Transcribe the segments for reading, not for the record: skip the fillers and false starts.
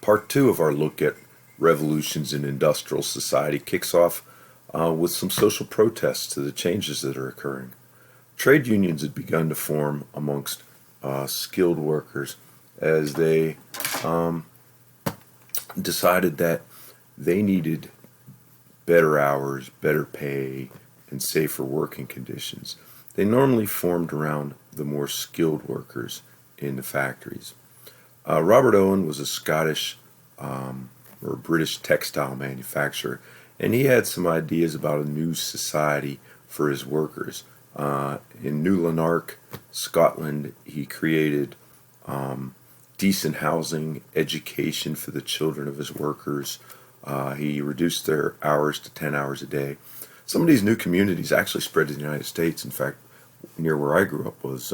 Part two of our look at revolutions in industrial society kicks off with some social protests to the changes that are occurring. Trade unions had begun to form amongst skilled workers as they decided that they needed better hours, better pay, and safer working conditions. They normally formed around the more skilled workers in the factories. Robert Owen was a Scottish or British textile manufacturer, and he had some ideas about a new society for his workers. In New Lanark, Scotland, he created decent housing, education for the children of his workers. He reduced their hours to 10 hours a day. Some of these new communities actually spread to the United States. In fact, near where I grew up was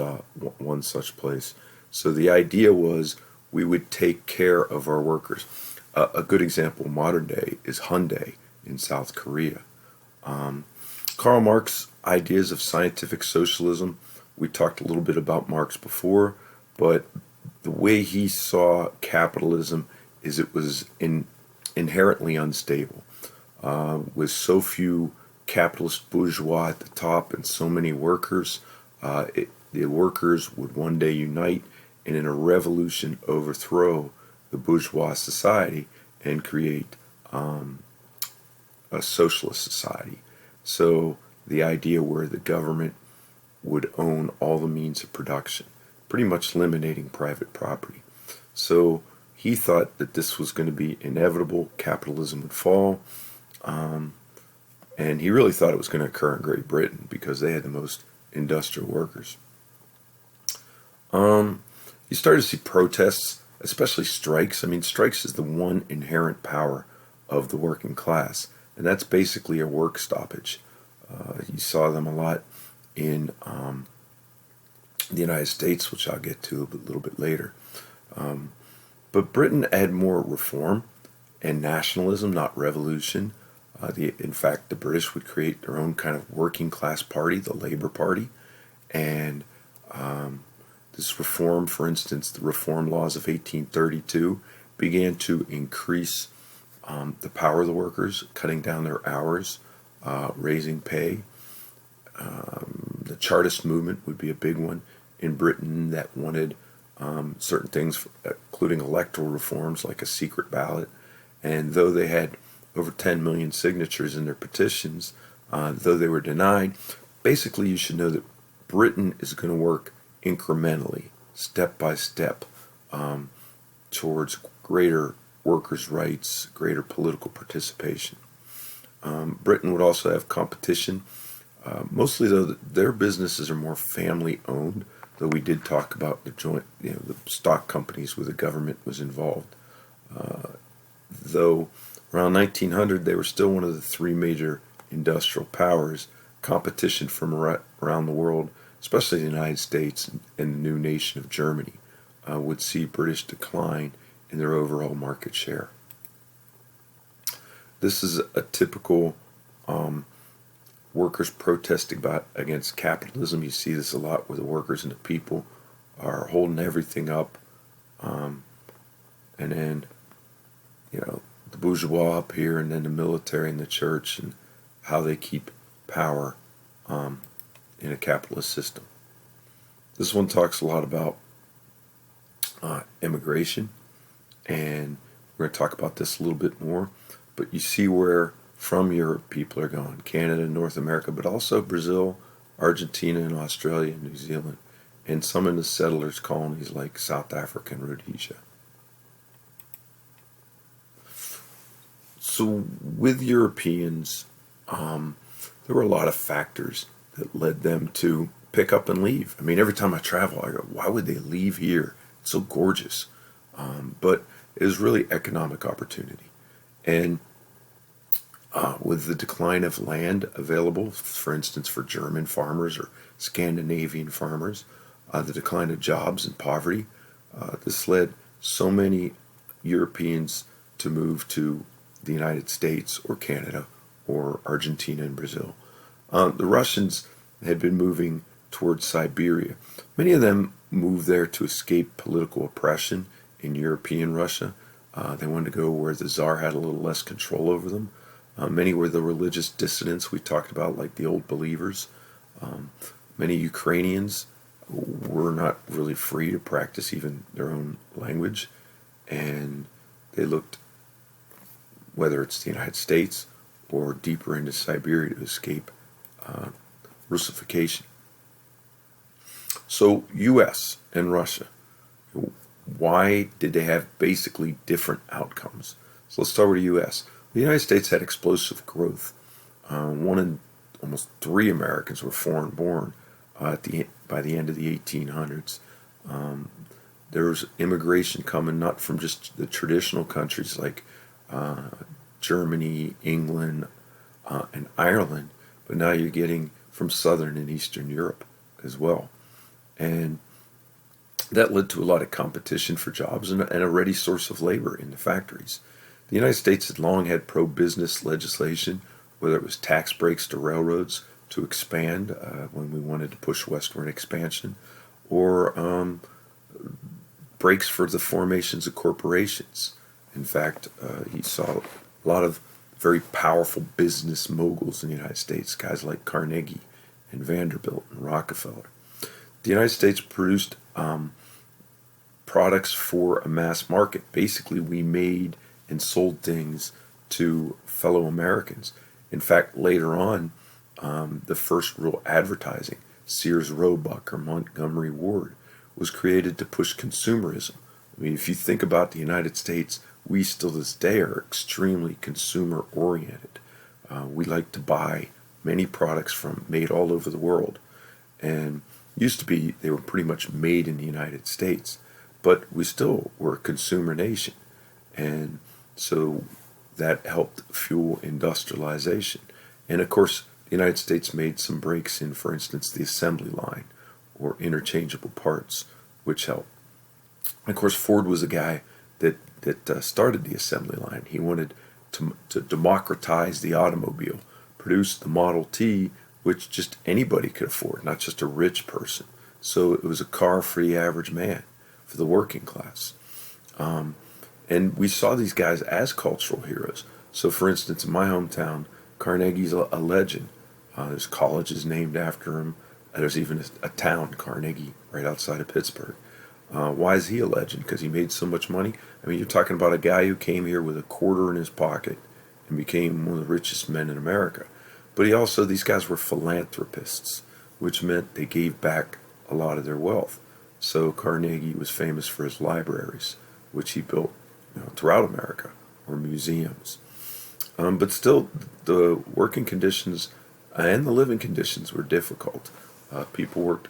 one such place. So the idea was we would take care of our workers. A good example, modern day, is Hyundai in South Korea. Karl Marx's ideas of scientific socialism, we talked a little bit about Marx before, but the way he saw capitalism is it was inherently unstable. With so few capitalist bourgeois at the top and so many workers, the workers would one day unite and in a revolution overthrow the bourgeois society and create a socialist society. So the idea where the government would own all the means of production, pretty much eliminating private property. So he thought that this was going to be inevitable, capitalism would fall, and he really thought it was going to occur in Great Britain because they had the most industrial workers. You started to see protests, especially strikes. I mean, strikes is the one inherent power of the working class, and that's basically a work stoppage. You saw them a lot in the United States, which I'll get to a little bit later. But Britain had more reform and nationalism, not revolution. In fact, the British would create their own kind of working class party, the Labour Party, and this reform, for instance, the Reform Laws of 1832, began to increase the power of the workers, cutting down their hours, raising pay. The Chartist movement would be a big one in Britain that wanted certain things, including electoral reforms like a secret ballot. And though they had over 10 million signatures in their petitions, though they were denied, basically you should know that Britain is going to work incrementally, step by step, towards greater workers' rights, greater political participation. Britain would also have competition. Mostly, though, their businesses are more family-owned, though we did talk about the joint, the stock companies where the government was involved. Though around 1900, they were still one of the three major industrial powers. Competition from around the world, especially the United States and the new nation of Germany, would see British decline in their overall market share. This is a typical workers protesting against capitalism. You see this a lot where the workers and the people are holding everything up, and then the bourgeois up here, and then the military and the church, and how they keep power in a capitalist system. This one talks a lot about immigration, and we're going to talk about this a little bit more. But you see where from Europe people are going, Canada, North America, but also Brazil, Argentina, and Australia, and New Zealand, and some in the settlers' colonies like South Africa and Rhodesia. So with Europeans, there were a lot of factors that led them to pick up and leave. I mean, every time I travel, I go, why would they leave here? It's so gorgeous. But it was really economic opportunity. And with the decline of land available, for instance, for German farmers or Scandinavian farmers, the decline of jobs and poverty, this led so many Europeans to move to the United States or Canada or Argentina and Brazil. The Russians had been moving towards Siberia. Many of them moved there to escape political oppression in European Russia. They wanted to go where the Tsar had a little less control over them. Many were the religious dissidents we talked about, like the Old Believers. Um, Many Ukrainians were not really free to practice even their own language, and they looked, whether it's the United States or deeper into Siberia, to escape uh, Russification. So, U.S. and Russia, why did they have basically different outcomes? So let's start with the U.S. The United States had explosive growth. One in almost three Americans were foreign born by the end of the 1800s. Um, there was immigration coming not from just the traditional countries like uh, Germany, England, and Ireland, but now you're getting from Southern and Eastern Europe as well. And that led to a lot of competition for jobs and a ready source of labor in the factories. The United States had long had pro-business legislation, whether it was tax breaks to railroads to expand when we wanted to push westward expansion, or breaks for the formations of corporations. In fact, he saw a lot of very powerful business moguls in the United States, guys like Carnegie and Vanderbilt and Rockefeller. The United States produced products for a mass market. Basically, we made and sold things to fellow Americans. In fact, later on, the first real advertising, Sears Roebuck or Montgomery Ward, was created to push consumerism. I mean, if you think about the United States, we still to this day are extremely consumer oriented. We like to buy many products from made all over the world, and used to be they were pretty much made in the United States, but we still were a consumer nation, and so that helped fuel industrialization. And of course, the United States made some breaks in, for instance, the assembly line or interchangeable parts, which helped. And of course, Ford was a guy that started the assembly line. He wanted to democratize the automobile, produce the Model T, which just anybody could afford, not just a rich person. So it was a car for the average man, for the working class. And we saw these guys as cultural heroes. So, for instance, in my hometown, Carnegie's a legend. There's colleges named after him. There's even a town, Carnegie, right outside of Pittsburgh. Why is he a legend? Because he made so much money? I mean, you're talking about a guy who came here with a quarter in his pocket and became one of the richest men in America. But these guys were philanthropists, which meant they gave back a lot of their wealth. So Carnegie was famous for his libraries, which he built throughout America, or museums. But still, the working conditions and the living conditions were difficult. People worked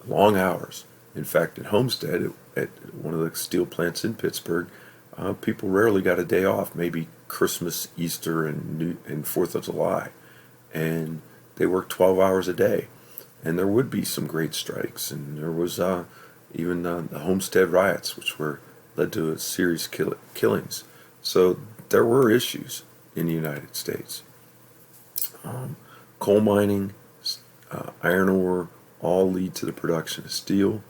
long hours. In fact, at Homestead, at one of the steel plants in Pittsburgh, people rarely got a day off, maybe Christmas, Easter, and 4th of July. And they worked 12 hours a day. And there would be some great strikes. And there was even the Homestead riots, which led to a series killings. So there were issues in the United States. Coal mining, iron ore, all lead to the production of steel.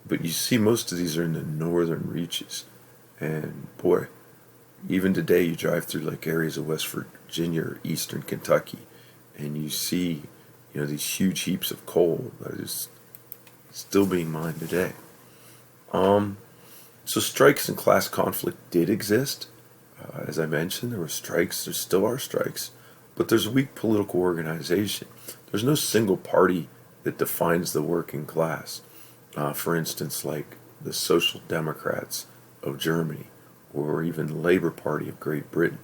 But you see most of these are in the northern reaches. And boy, even today you drive through like areas of West Virginia or eastern Kentucky, and you see these huge heaps of coal that is still being mined today. So strikes and class conflict did exist. As I mentioned, there were strikes, there still are strikes, but there's weak political organization. There's no single party that defines the working class. For instance, like the Social Democrats of Germany, or even the Labor Party of Great Britain.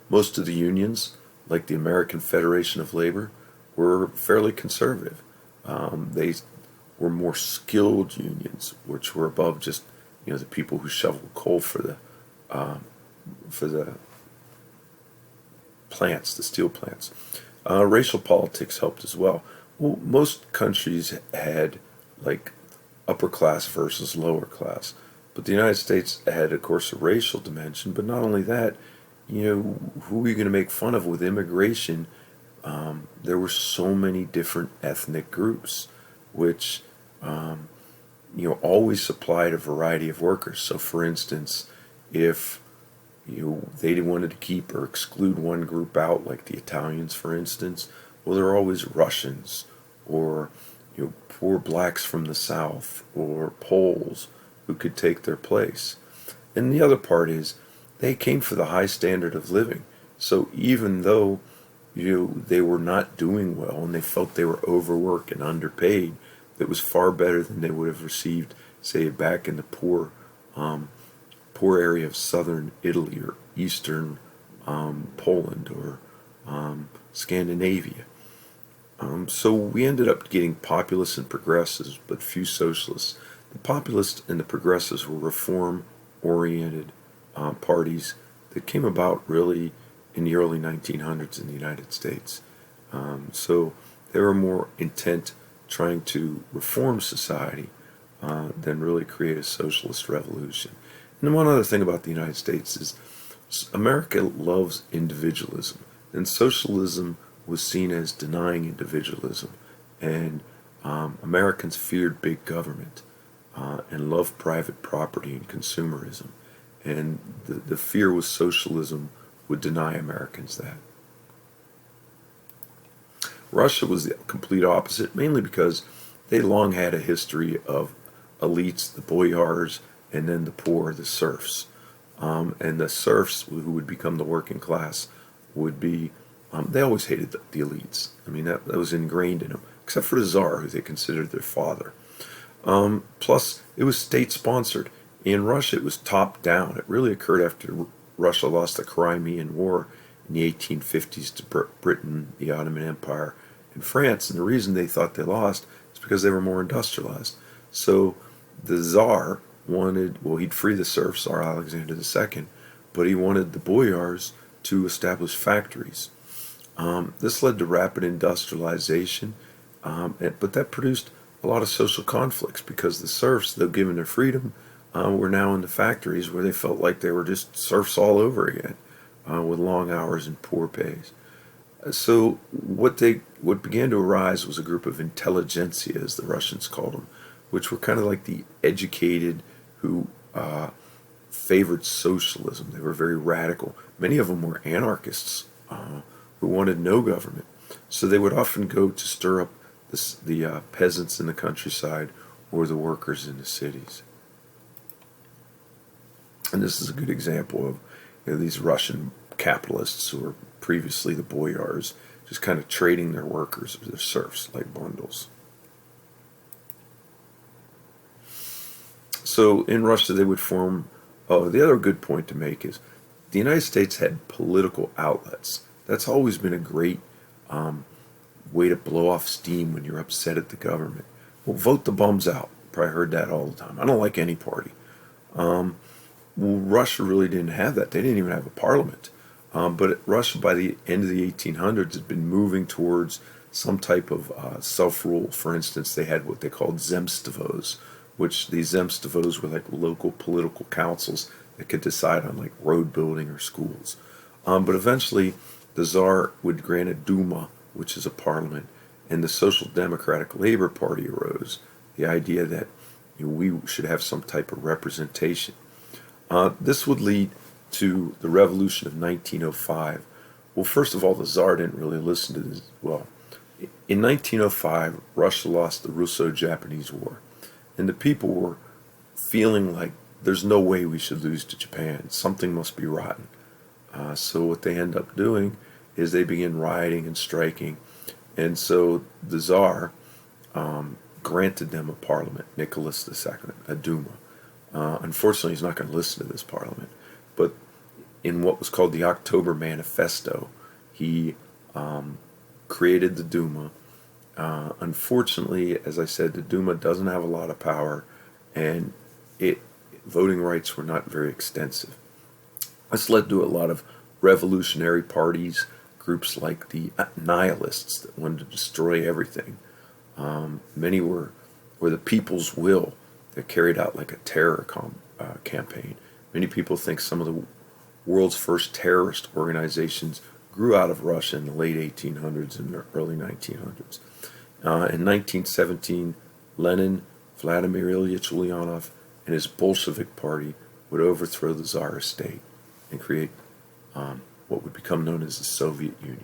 Most of the unions, like the American Federation of Labor, were fairly conservative. They were more skilled unions, which were above just the people who shoveled coal for the plants, the steel plants. Racial politics helped as well. Well, most countries had like upper class versus lower class, but the United States had, of course, a racial dimension. But not only that, who are you going to make fun of with immigration? There were so many different ethnic groups, which always supplied a variety of workers. So, for instance, if they wanted to keep or exclude one group out, like the Italians, for instance, well, there are always Russians or poor blacks from the South or Poles who could take their place. And the other part is they came for the high standard of living. So even though they were not doing well and they felt they were overworked and underpaid, it was far better than they would have received, say, back in the poor area of southern Italy or eastern Poland or Scandinavia. So we ended up getting populists and progressives, but few socialists. The populists and the progressives were reform-oriented parties that came about really in the early 1900s in the United States. So they were more intent trying to reform society than really create a socialist revolution. And one other thing about the United States is America loves individualism, and socialism was seen as denying individualism, and Americans feared big government and loved private property and consumerism, and the fear was socialism would deny Americans that. Russia was the complete opposite, mainly because they long had a history of elites, the boyars, and then the poor, the serfs. And the serfs, who would become the working class, would be, they always hated the elites. I mean, that was ingrained in them, except for the Tsar, who they considered their father. Plus, it was state-sponsored. In Russia, it was top-down. It really occurred after Russia lost the Crimean War in the 1850s to Britain, the Ottoman Empire, and France. And the reason they thought they lost is because they were more industrialized. So the Tsar wanted, well, he'd free the serfs, Tsar Alexander II, but he wanted the boyars to establish factories. This led to rapid industrialization, but that produced a lot of social conflicts because the serfs, though given their freedom, were now in the factories where they felt like they were just serfs all over again, with long hours and poor pays. So what began to arise was a group of intelligentsia, as the Russians called them, which were kind of like the educated who favored socialism. They were very radical. Many of them were anarchists who wanted no government. So they would often go to stir up the peasants in the countryside or the workers in the cities. And this is a good example of these Russian capitalists who were previously the boyars, just kind of trading their workers or their serfs like bundles. So in Russia they would form, the other good point to make is the United States had political outlets. That's always been a great way to blow off steam when you're upset at the government. Well, vote the bums out. Probably heard that all the time. I don't like any party. Well, Russia really didn't have that. They didn't even have a parliament. But Russia, by the end of the 1800s, had been moving towards some type of self-rule. For instance, they had what they called zemstvos, which these zemstvos were like local political councils that could decide on like road building or schools. But eventually, the Tsar would grant a Duma, which is a parliament, and the Social Democratic Labor Party arose. The idea that we should have some type of representation. This would lead to the revolution of 1905. Well, first of all, the Tsar didn't really listen to this. Well, in 1905, Russia lost the Russo-Japanese War, and the people were feeling like there's no way we should lose to Japan. Something must be rotten. So what they end up doing is they begin rioting and striking, and so the Tsar granted them a parliament, Nicholas II, a Duma. Unfortunately, he's not going to listen to this parliament, but in what was called the October Manifesto, he created the Duma. Unfortunately, as I said, the Duma doesn't have a lot of power, and voting rights were not very extensive. This led to a lot of revolutionary parties, groups like the Nihilists that wanted to destroy everything. Many were the People's Will that carried out like a terror campaign. Many people think some of the world's first terrorist organizations grew out of Russia in the late 1800s and the early 1900s. In 1917, Lenin Vladimir Ilyich Ulyanov and his Bolshevik party would overthrow the Tsarist state and create what would become known as the Soviet Union.